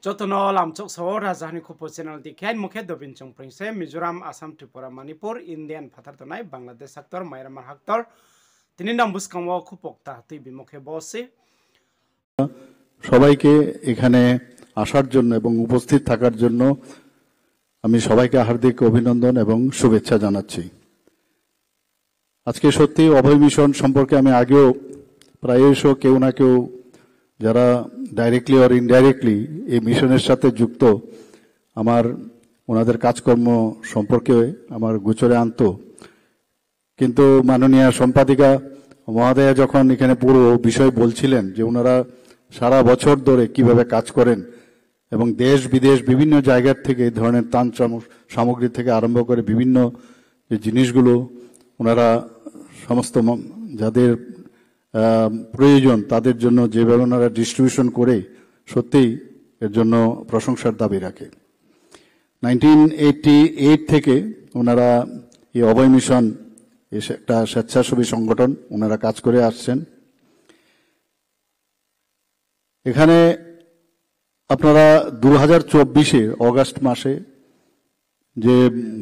Jotono lamchok so rajahani khupo channel dikhain mukhe dobin chung pringse Mizoram Assam Tripura Manipur Indian phatar tonai Bangladesh sector Myanmar sector tini nam buskamo khupok ta তুই বিমুখে বসে সবাইকে এখানে আসার জন্য এবং উপস্থিত থাকার জন্য আমি সবাইকে হার্দিক অভিনন্দন এবং শুভেচ্ছা জানাচ্ছি। আজকে সত্যি অভয় মিশন সম্পর্কে আমি আগেও প্রায়শই কেউ না কেউ যারা ডাইরেক্টলি অর ইনডাইরেক্টলি এই মিশনের সাথে যুক্ত আমার ওনাদের কাজকর্ম সম্পর্কে আমার গোচরে আনতো, কিন্তু মাননীয় সম্পাদিকা মহোদয়া যখন এখানে পুরো বিষয় বলছিলেন যে ওনারা সারা বছর ধরে কিভাবে কাজ করেন এবং দেশ বিদেশ বিভিন্ন জায়গার থেকে এই ধরনের ত্রাণ সামগ্রী থেকে আরম্ভ করে বিভিন্ন যে জিনিসগুলো ওনারা সমস্ত যাদের প্রয়োজন তাদের জন্য যেভাবে ওনারা ডিস্ট্রিবিউশন করে সত্যিই এর জন্য প্রশংসার দাবি রাখে। 1988 থেকে ওনারা এই অভয় মিশন একটা স্বেচ্ছাসেবী সংগঠন ওনারা কাজ করে আসছেন। এখানে আপনারা 2024 অগাস্ট মাসে যে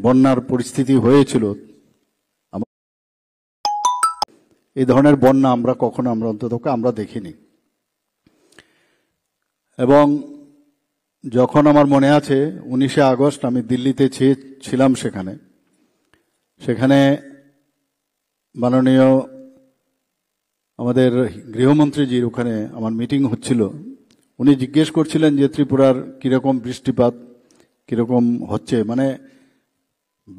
বন্যার পরিস্থিতি হয়েছিল, এই ধরনের বন্যা আমরা কখনো অন্তত আমরা দেখিনি। এবং যখন আমার মনে আছে 19 আগস্ট আমি দিল্লিতে ছিলাম, সেখানে মাননীয় আমাদের গৃহমন্ত্রীজির ওখানে আমার মিটিং হচ্ছিল। উনি জিজ্ঞেস করছিলেন যে ত্রিপুরার কিরকম বৃষ্টিপাত কিরকম হচ্ছে, মানে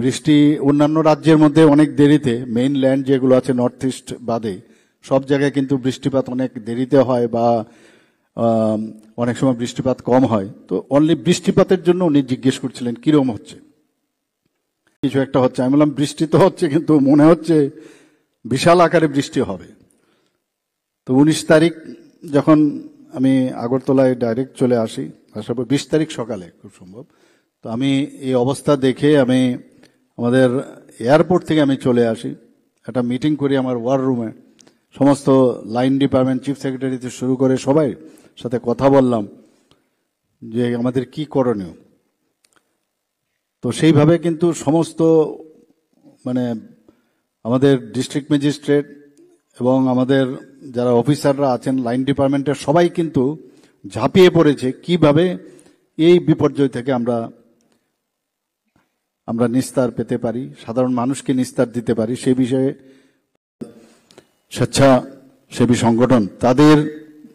বৃষ্টি অন্যান্য রাজ্যের মধ্যে অনেক দেরিতে, মেইন ল্যান্ড যেগুলো আছে নর্থ ইস্ট বাদে সব জায়গায় কিন্তু বৃষ্টিপাত অনেক দেরিতে হয় বা অনেক সময় বৃষ্টিপাত কম হয়। তো অনলি বৃষ্টিপাতের জন্য উনি জিজ্ঞেস করছিলেন কিরকম হচ্ছে, কিছু একটা হচ্ছে। আমি বললাম বৃষ্টি তো হচ্ছে, কিন্তু মনে হচ্ছে বিশাল আকারে বৃষ্টি হবে। তো 19 তারিখ যখন আমি আগরতলায় ডাইরেক্ট চলে আসি, আসার পর 20 তারিখ সকালে খুব সম্ভব, তো আমি এই অবস্থা দেখে আমি আমাদের এয়ারপোর্ট থেকে আমি চলে আসি, একটা মিটিং করি আমার ওয়ার রুমে, সমস্ত লাইন ডিপার্টমেন্ট চিফ সেক্রেটারি থেকে শুরু করে সবাই সাথে কথা বললাম যে আমাদের কি করণীয়। তো সেইভাবে কিন্তু সমস্ত মানে আমাদের ডিস্ট্রিক্ট ম্যাজিস্ট্রেট এবং আমাদের যারা অফিসাররা আছেন লাইন ডিপার্টমেন্টের সবাই কিন্তু ঝাঁপিয়ে পড়েছে কিভাবে এই বিপর্যয় থেকে আমরা নিস্তার পেতে পারি, সাধারণ মানুষকে নিস্তার দিতে পারি। সেই বিষয়ে স্বেচ্ছাসেবী সংগঠন, তাদের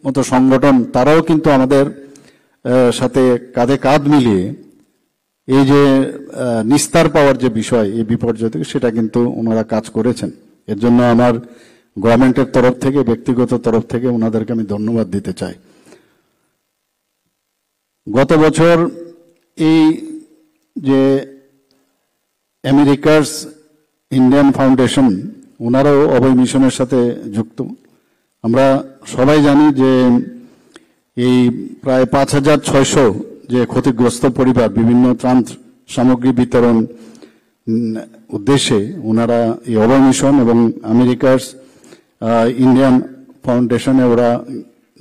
মতো সংগঠন তারাও কিন্তু আমাদের সাথে কাঁধে কাঁধ মিলিয়ে এই যে নিস্তার পাওয়ার যে বিষয় এই বিপর্যয় থেকে, সেটা কিন্তু ওনারা কাজ করেছেন। এর জন্য আমার গভর্নমেন্টের তরফ থেকে, ব্যক্তিগত তরফ থেকে ওনাদেরকে আমি ধন্যবাদ দিতে চাই। গত বছর এই যে আমেরিকার ইন্ডিয়ান ফাউন্ডেশন ওনারাও অভয় মিশনের সাথে যুক্ত। আমরা সবাই জানি যে এই প্রায় 5600 যে ক্ষতিগ্রস্ত পরিবার বিভিন্ন ত্রাণ সামগ্রী বিতরণ উদ্দেশ্যে ওনারা এই অভয় মিশন এবং আমেরিকার ইন্ডিয়ান ফাউন্ডেশনে ওরা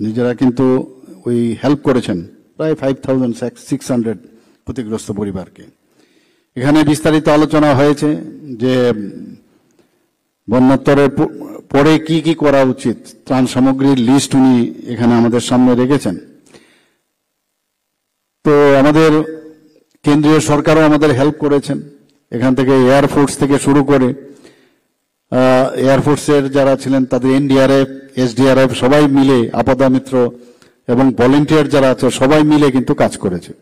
নিজেরা কিন্তু ওই হেল্প করেছেন প্রায় 5600 ক্ষতিগ্রস্ত পরিবারকে। এখানে বিস্তারিত আলোচনা হয়েছে যে বন্যোত্তরের পরে কি কি করা উচিত, ত্রাণ সামগ্রীর লিস্ট উনি এখানে আমাদের সামনে রেখেছেন। তো আমাদের কেন্দ্রীয় সরকারও আমাদের হেল্প করেছেন, এখান থেকে এয়ারফোর্স থেকে শুরু করে এয়ারফোর্সের যারা ছিলেন তাদের এনডিআরএফ এসডিআরএফ সবাই মিলে, আপদা মিত্র এবং ভলেন্টিয়ার যারা আছে সবাই মিলে কিন্তু কাজ করেছে।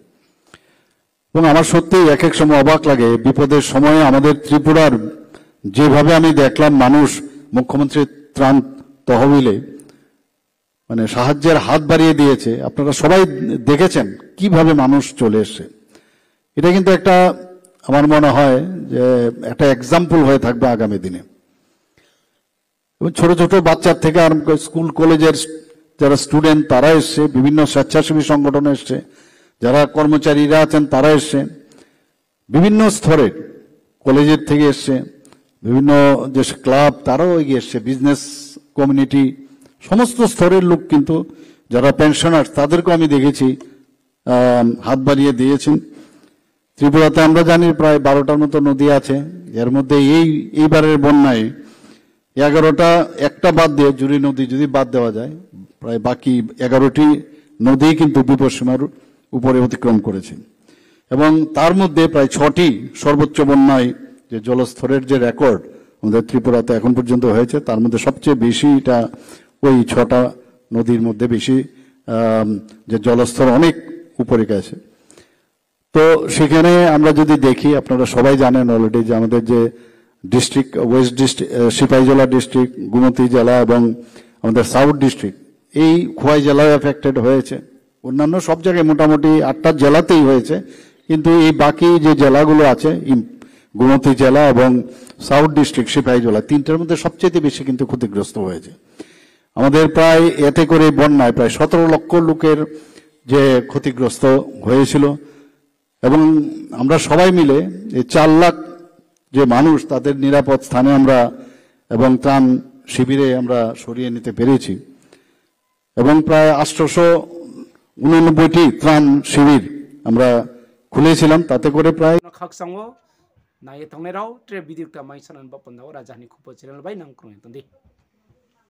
এবং আমার সত্যিই এক এক সময় অবাক লাগে, বিপদের সময়ে আমাদের ত্রিপুরার যেভাবে আমি দেখলাম মানুষ মুখ্যমন্ত্রীর ত্রাণ তহবিলে মানে সাহায্যের হাত বাড়িয়ে দিয়েছে। আপনারা সবাই দেখেছেন কিভাবে মানুষ চলে এসছে। এটা কিন্তু একটা আমার মনে হয় যে একটা এক্সাম্পল হয়ে থাকবে আগামী দিনে। এবং ছোট ছোট বাচ্চার থেকে আরম্ভ করে স্কুল কলেজের যারা স্টুডেন্ট তারা এসছে, বিভিন্ন স্বেচ্ছাসেবী সংগঠন এসছে, যারা কর্মচারীরা আছেন তারা এসছে, বিভিন্ন স্তরের কলেজের থেকে এসছে, বিভিন্ন যে ক্লাব তারাও এগিয়ে এসছে, বিজনেস কমিউনিটি সমস্ত স্তরের লোক কিন্তু যারা পেনশনার তাদেরকেও আমি দেখেছি হাত বাড়িয়ে দিয়েছেন। ত্রিপুরাতে আমরা জানি প্রায় 12টার মতো নদী আছে, এর মধ্যে এইবারের বন্যায় 11টা, একটা বাদ দিয়ে জুড়ি নদী যদি বাদ দেওয়া যায়, প্রায় বাকি 11টি নদী কিন্তু বিপদসীমার উপরে অতিক্রম করেছে। এবং তার মধ্যে প্রায় 6টি সর্বোচ্চ বন্যায় যে জলস্তরের যে রেকর্ড আমাদের ত্রিপুরাতে এখন পর্যন্ত হয়েছে, তার মধ্যে সবচেয়ে বেশি এটা ওই 6টা নদীর মধ্যে বেশি যে জলস্তর অনেক উপরে গেছে। তো সেখানে আমরা যদি দেখি, আপনারা সবাই জানেন অলরেডি যে আমাদের যে district, west district, Sepahijala district, Gomati জেলা এবং আমাদের সাউথ ডিস্ট্রিক্ট, এই খোয়াই জেলায় এফেক্টেড হয়েছে। অন্যান্য সব জায়গায় মোটামুটি 8টা জেলাতেই হয়েছে, কিন্তু এই বাকি যে জেলাগুলো আছে, গোমতী জেলা এবং সাউথ ডিস্ট্রিক্ট, সিপাহীজলা, 3টার মধ্যে সবচেয়ে বেশি কিন্তু ক্ষতিগ্রস্ত হয়েছে। আমাদের প্রায় এতে করে বন্যায় প্রায় 17 লক্ষ লোকের যে ক্ষতিগ্রস্ত হয়েছিল, এবং আমরা সবাই মিলে এই 4 লাখ যে মানুষ, তাদের নিরাপদ স্থানে আমরা এবং ত্রাণ শিবিরে আমরা সরিয়ে নিতে পেরেছি। এবং প্রায় 889টি ত্রাণ শিবির আমরা খুলেছিলাম, তাতে করে প্রায় খাকসাঙ্গো নায়ে থাংনাই রাও ট্রে বিদিক তা মাইসানান বাপন্দাও রাজধানী খুব চ্যানেল বাই নাম ক্রয় তন্দি।